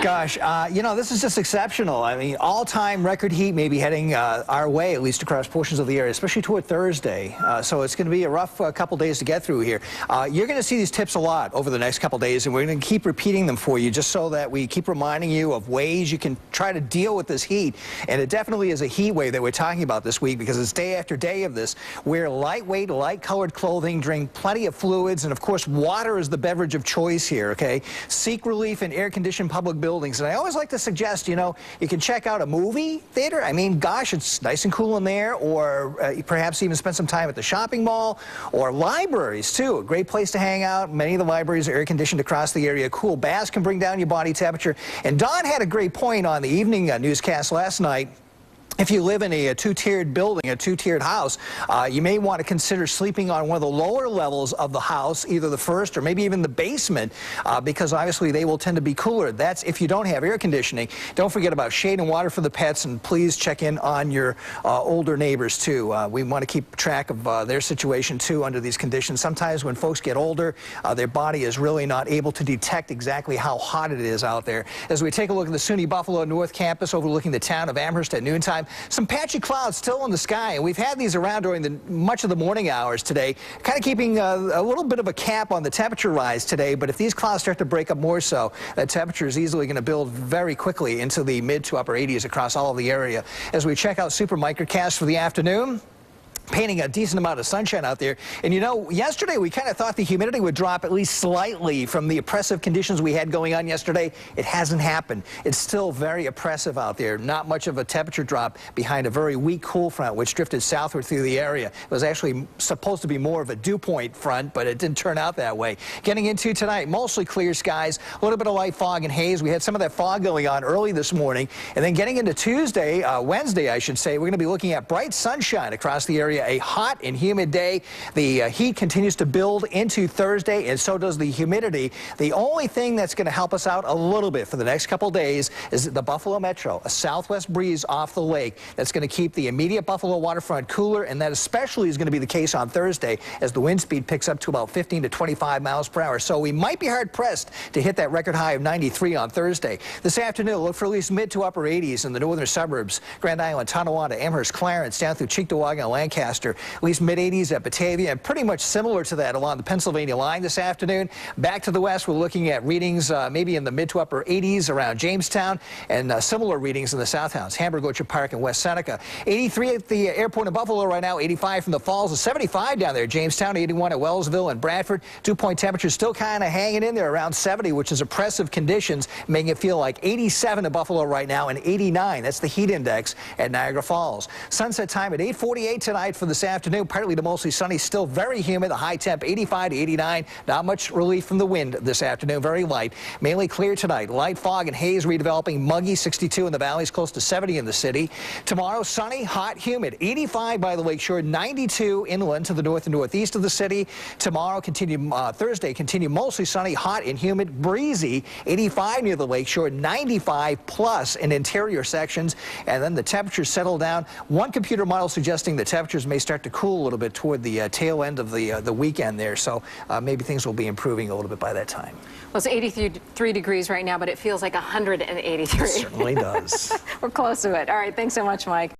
Gosh, you know, this is just exceptional. I mean, all-time record heat may be heading our way, at least across portions of the area, especially toward Thursday. So it's going to be a rough couple days to get through here. You're going to see these tips a lot over the next couple days, and we're going to keep repeating them for you just so that we keep reminding you of ways you can try to deal with this heat. And it definitely is a heat wave that we're talking about this week because it's day after day of this. Wear lightweight, light-colored clothing, drink plenty of fluids, and, of course, water is the beverage of choice here, okay? Seek relief in air-conditioned public buildings. And I always like to suggest, you know, you can check out a movie theater. I mean, gosh, it's nice and cool in there, or perhaps even spend some time at the shopping mall, or libraries, too. A great place to hang out. Many of the libraries are air-conditioned across the area. Cool baths can bring down your body temperature. And Don had a great point on the evening newscast last night. If you live in a two-tiered building, a two-tiered house, you may want to consider sleeping on one of the lower levels of the house, either the first or maybe even the basement, because obviously they will tend to be cooler. That's if you don't have air conditioning. Don't forget about shade and water for the pets, and please check in on your older neighbors, too. We want to keep track of their situation, too, under these conditions. Sometimes when folks get older, their body is really not able to detect exactly how hot it is out there. As we take a look at the SUNY Buffalo North Campus overlooking the town of Amherst at noontime, some patchy clouds still in the sky, and we've had these around during much of the morning hours today, kind of keeping a little bit of a cap on the temperature rise today. But if these clouds start to break up more so, that temperature is easily going to build very quickly into the mid to upper 80s across all of the area. As we check out Super Microcast for the afternoon, painting a decent amount of sunshine out there. And you know, yesterday we kind of thought the humidity would drop at least slightly from the oppressive conditions we had going on yesterday. It hasn't happened. It's still very oppressive out there. Not much of a temperature drop behind a very weak cool front which drifted southward through the area. It was actually supposed to be more of a dew point front, but it didn't turn out that way. Getting into tonight, mostly clear skies, a little bit of light fog and haze. We had some of that fog going on early this morning. And then getting into Tuesday, Wednesday I should say, we're going to be looking at bright sunshine across the area. A hot and humid day. The heat continues to build into Thursday, and so does the humidity. The only thing that's going to help us out a little bit for the next couple days is the Buffalo Metro, a southwest breeze off the lake that's going to keep the immediate Buffalo waterfront cooler, and that especially is going to be the case on Thursday as the wind speed picks up to about 15 to 25 miles per hour. So we might be hard-pressed to hit that record high of 93 on Thursday. This afternoon, look for at least mid to upper 80s in the northern suburbs, Grand Island, Tonawanda, Amherst, Clarence, down through Cheektowaga and Lancaster. At least mid-80s at Batavia, and pretty much similar to that along the Pennsylvania line this afternoon. Back to the west, we're looking at readings maybe in the mid to upper 80s around Jamestown, and similar readings in the Southtowns, Hamburg, Orchard Park, and West Seneca. 83 at the airport in Buffalo right now, 85 from the Falls, and 75 down there at Jamestown, 81 at Wellsville and Bradford. Dew-point temperatures still kind of hanging in there around 70, which is oppressive conditions, making it feel like 87 in Buffalo right now and 89. That's the heat index at Niagara Falls. Sunset time at 8:48 tonight for this afternoon. Partly to mostly sunny, still very humid. The high temp 85 to 89. Not much relief from the wind this afternoon. Very light. Mainly clear tonight. Light fog and haze redeveloping. Muggy 62 in the valleys, close to 70 in the city. Tomorrow sunny, hot, humid. 85 by the lakeshore, 92 inland to the north and northeast of the city. Tomorrow Thursday continue mostly sunny, hot and humid, breezy. 85 near the lakeshore, 95 plus in interior sections, and then the temperatures settle down. One computer model suggesting the temperatures may start to cool a little bit toward the tail end of the weekend there, so maybe things will be improving a little bit by that time. Well, it's 83 degrees right now, but it feels like 183. It certainly does. We're close to it. All right, thanks so much, Mike.